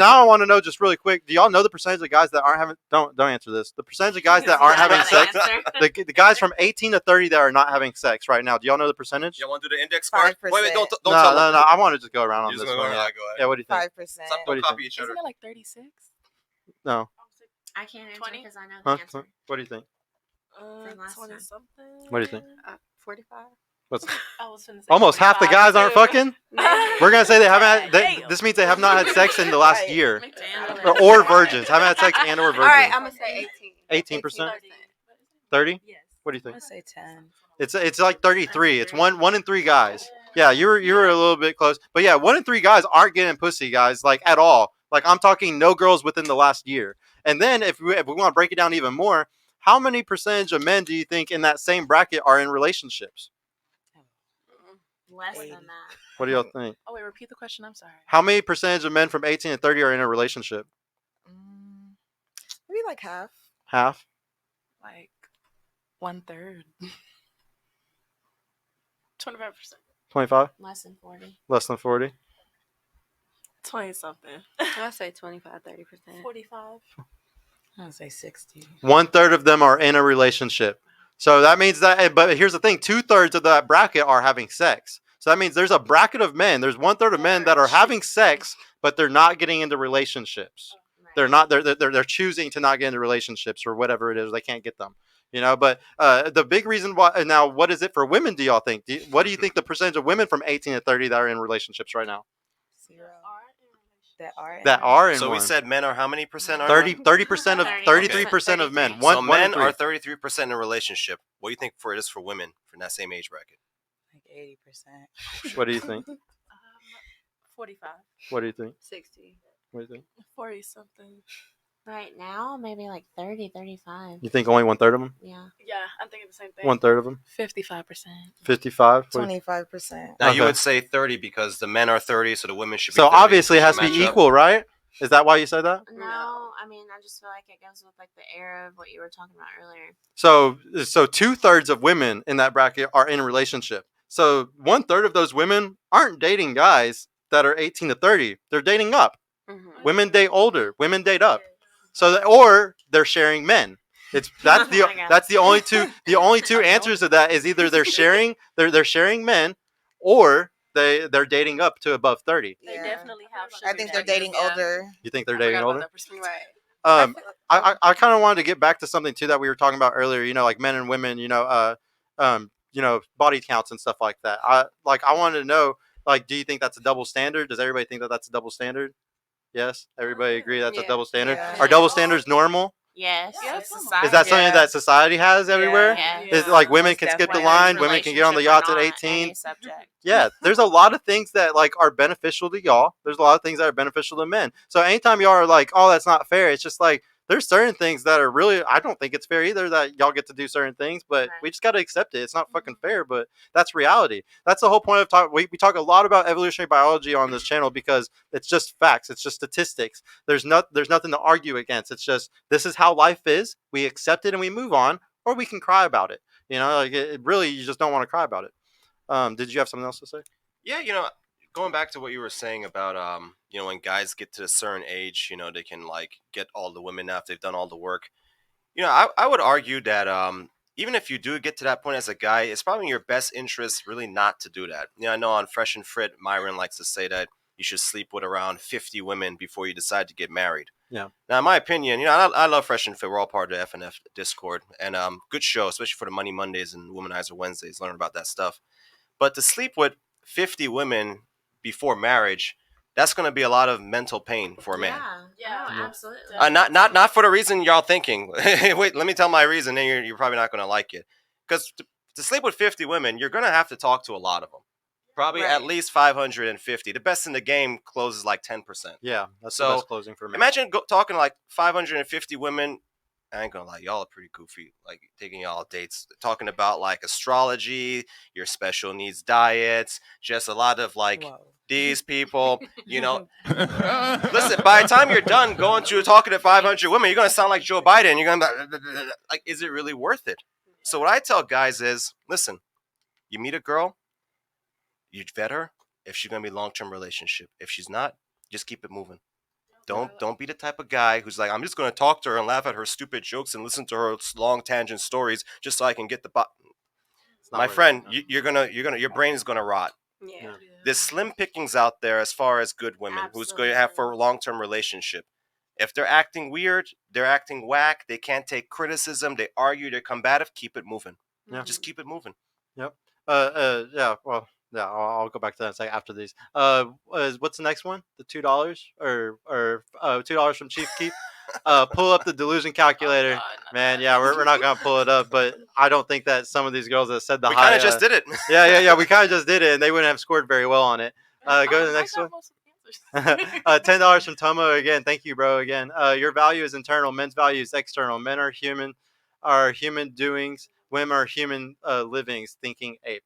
now I want to know just really quick. Do y'all know the percentage of guys that aren't having? Don't answer this. The percentage of guys that aren't having sex. The guys from 18 to 30 that are not having sex right now. Do y'all know the percentage? You want to do the index card? 5%. Wait, don't No. I want to just go around on this one. Go ahead. Yeah, what do you think? 5%. Stop, don't copy each other. Isn't it like 36? No. I can't answer because I know the answer. What do you think? 20 something. What do you think? 45. Almost half the guys aren't fucking. We're gonna say they haven't had. This means they have not had sex in the last year, or virgins. Haven't had sex and or virgins. All right, I'm gonna say 18. 18%. 30. Yes. What do you think? I'm gonna say 10. It's like 33. It's one in 3 guys. Yeah, you were a little bit close, but yeah, 1 in 3 guys aren't getting pussy, guys, like at all. Like I'm talking no girls within the last year. And then if we want to break it down even more, how many percentage of men do you think in that same bracket are in relationships? Less than that. What do y'all think? Oh wait, repeat the question. I'm sorry. How many percentage of men from 18 to 30 are in a relationship? Maybe like half. Half. Like 1/3. 25%. 25. Less than 40. Less than 40. 20 something. I'll say 25, 30%. 45. I'll say 60. 1/3 of them are in a relationship. So that means that, but here's the thing, 2/3 of that bracket are having sex. So that means there's a bracket of men. There's 1/3 of men that are having sex, but they're not getting into relationships. Right. They're not. They're choosing to not get into relationships or whatever it is. They can't get them. You know. But the big reason why now, what is it for women? Do y'all think? What do you think the percentage of women from 18 to 30 that are in relationships right now? 0. That are in. So one. we said men are how many percent? 30% of 33% of men. So men are 33% in a relationship. What do you think for it is for women in that same age bracket? Like 80%. What do you think? 45. What do you think? 60. What do you think? 40 something. Right now, maybe like 30, 35. You think only 1/3 of them? Yeah. Yeah, I'm thinking the same thing. 1/3 of them? 55%. 55? 25%. Now you Okay. would say 30 because the men are 30, so the women should be. So 30 obviously it has to match be up. equal, right? Is that why you said that? No, I mean, I just feel like it goes with like the era of what you were talking about earlier. So 2/3 of women in that bracket are in a relationship. So 1/3 of those women aren't dating guys that are 18 to 30. They're dating up. Mm-hmm. Women date older. Women date up. So or they're sharing men. That's the only two answers to that is either they're sharing men or they're dating up to above 30. They definitely have. I think they're dating older. You think they're dating older? Right. I kind of wanted to get back to something too that we were talking about earlier. You know, like men and women. Body counts and stuff like that. I wanted to know, like, do you think that's a double standard? Does everybody think that that's a double standard? Yes, everybody agree that's a double standard. Yeah. Are double standards normal? Yes. Is that something that society has everywhere? Yeah. Is like women Most can skip the definitely. line, women can get on the yachts at 18. Yeah, there's a lot of things that like are beneficial to y'all. There's a lot of things that are beneficial to men. So anytime y'all are like, oh, that's not fair, it's just like there's certain things that are really, I don't think it's fair either that y'all get to do certain things, but we just got to accept it. It's not fucking fair, but that's reality. That's the whole point of talk. We talk a lot about evolutionary biology on this channel because it's just facts. It's just statistics. There's nothing to argue against. It's just, this is how life is. We accept it and we move on, or we can cry about it. You know, like it really, you just don't want to cry about it. Did you have something else to say? Yeah, going back to what you were saying about when guys get to a certain age, they can like get all the women after they've done all the work. I would argue that even if you do get to that point as a guy, it's probably in your best interest really not to do that. I know on Fresh and Fit, Myron likes to say that you should sleep with around 50 women before you decide to get married. Yeah. Now, in my opinion, I love Fresh and Fit. We're all part of the FNF Discord, and good show, especially for the Money Mondays and Womanizer Wednesdays. Learn about that stuff. But to sleep with 50 women before marriage, that's going to be a lot of mental pain for a man. Yeah, absolutely. Not for the reason y'all thinking. Wait, let me tell my reason, and you're probably not going to like it. Because to sleep with 50 women, you're going to have to talk to a lot of them. Probably at least 550. The best in the game closes like 10%. Yeah, that's the best closing for me. Imagine talking to like 550 women. I ain't gonna lie, y'all are pretty goofy. Like taking y'all dates, talking about like astrology, your special needs diets, just a lot of like these people, Listen, by the time you're done going to talking to 500 women, you're gonna sound like Joe Biden. You're gonna like, is it really worth it? So what I tell guys is, listen, you meet a girl, you vet her if she's gonna be a long-term relationship. If she's not, just keep it moving. Don't be the type of guy who's like, I'm just going to talk to her and laugh at her stupid jokes and listen to her long tangent stories just so I can get the My friend, your brain is gonna rot. Yeah. There's slim pickings out there as far as good women who's going to have for a long-term relationship. If they're acting weird, they're acting whack, they can't take criticism, they argue, they're combative, keep it moving. Yeah. Just keep it moving. Yep. Yeah. Well, yeah. I'll go back to that in a second after these. What's the next one? The $2 or $2 from Chief Keef. Pull up the delusion calculator, man. Yeah, we're not gonna pull it up, but I don't think that some of these girls that said the We high. kind of just did it. Yeah. We kind of just did it, and they wouldn't have scored very well on it. Go to the next one. $10 from Tomo again. Thank you, bro. Again, your value is internal. Men's value is external. Men are human doings. Women are human livings. Thinking ape.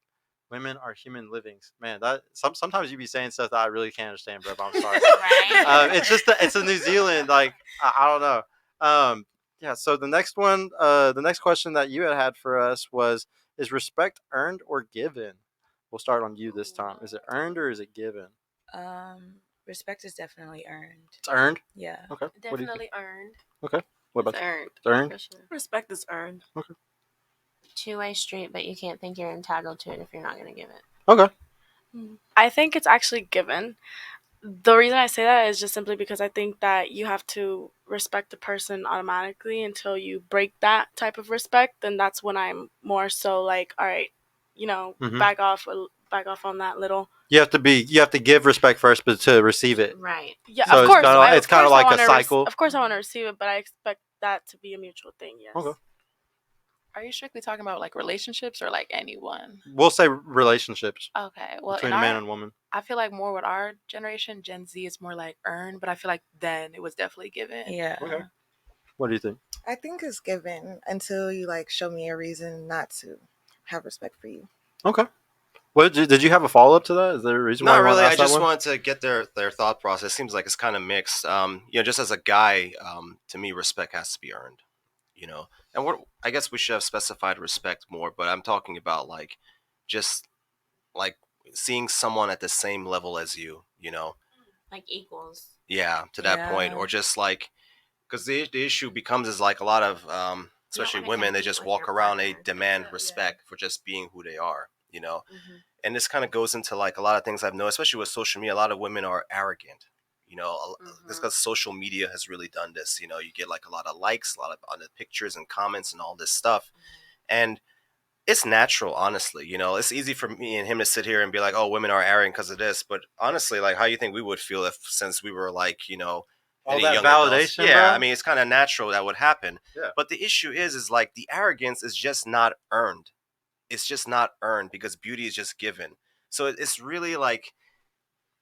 Women are human livings. Man, that sometimes you be saying stuff that I really can't understand, bro. But I'm sorry. Right? It's just it's a New Zealand, like I don't know. Yeah. So the next one, the next question that you had for us was: is respect earned or given? We'll start on you this time. Is it earned or is it given? Respect is definitely earned. It's earned. Yeah. Okay. What do you think? Definitely earned. Okay. What about It's earned. it's earned? For sure. Respect is earned. Two-way street, but you can't think you're entitled to it if you're not going to give it. Okay. I think it's actually given. The reason I say that is just simply because I think that you have to respect the person automatically until you break that type of respect. Then that's when I'm more so like, all right, Mhm. back off on that little. You have to give respect first, but to receive it. Right. Yeah, So of it's course. kinda- it's of kinda course like I a wanna cycle. of course, I want to receive it, but I expect that to be a mutual thing. Yes. Okay. Are you strictly talking about like relationships or like anyone? We'll say relationships Okay, well, between in a man our, and woman. I feel like more with our generation, Gen Z is more like earned, but I feel like then it was definitely given. Yeah. Okay. What do you think? I think it's given until you like show me a reason not to have respect for you. Okay. What did you have a follow up to that? Is there a reason why Not you wanted really. to I ask that just one? wanted to get their thought process. Seems like it's kind of mixed. Just as a guy, to me, respect has to be earned. And I guess we should have specified respect more. But I'm talking about like, just like seeing someone at the same level as you. Like equals. Yeah, to that point, Yeah. or just like, because the issue becomes is like a lot of especially wanna women, they compete just with walk your around, they partner. demand Yeah. respect for just being who they are. Mm-hmm. And this kind of goes into like a lot of things I've noticed, especially with social media. A lot of women are arrogant. It's because social media has really done this. You get like a lot of likes, a lot of on the pictures and comments and all this stuff, and it's natural, honestly. It's easy for me and him to sit here and be like, "Oh, women are arrogant because of this," but honestly, like, how you think we would feel if, since we were like, All any that young adults? validation, Yeah, bro? I mean, it's kind of natural that would happen. Yeah. But the issue is like the arrogance is just not earned. It's just not earned because beauty is just given. So it's really like,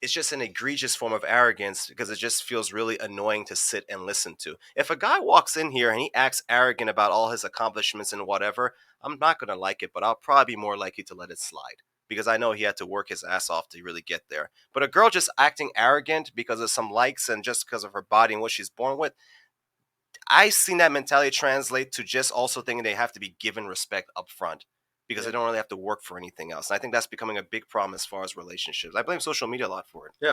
it's just an egregious form of arrogance because it just feels really annoying to sit and listen to. If a guy walks in here and he acts arrogant about all his accomplishments and whatever, I'm not going to like it, but I'll probably be more likely to let it slide because I know he had to work his ass off to really get there. But a girl just acting arrogant because of some likes and just because of her body and what she's born with, I've seen that mentality translate to just also thinking they have to be given respect up front because they don't really have to work for anything else. And I think that's becoming a big problem as far as relationships. I blame social media a lot for it. Yeah.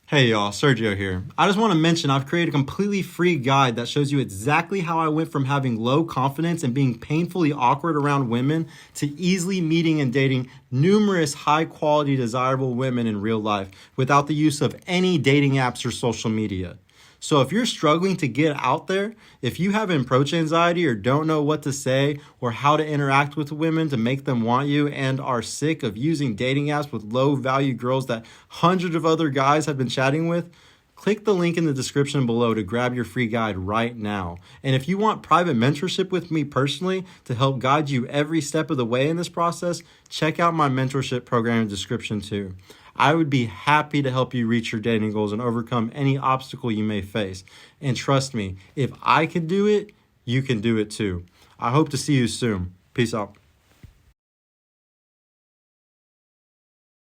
Hey y'all, Sergio here. I just want to mention I've created a completely free guide that shows you exactly how I went from having low confidence and being painfully awkward around women to easily meeting and dating numerous high quality desirable women in real life without the use of any dating apps or social media. So if you're struggling to get out there, if you have approach anxiety or don't know what to say or how to interact with women to make them want you and are sick of using dating apps with low value girls that hundreds of other guys have been chatting with, click the link in the description below to grab your free guide right now. And if you want private mentorship with me personally to help guide you every step of the way in this process, check out my mentorship program in the description too. I would be happy to help you reach your dating goals and overcome any obstacle you may face. And trust me, if I can do it, you can do it too. I hope to see you soon. Peace out.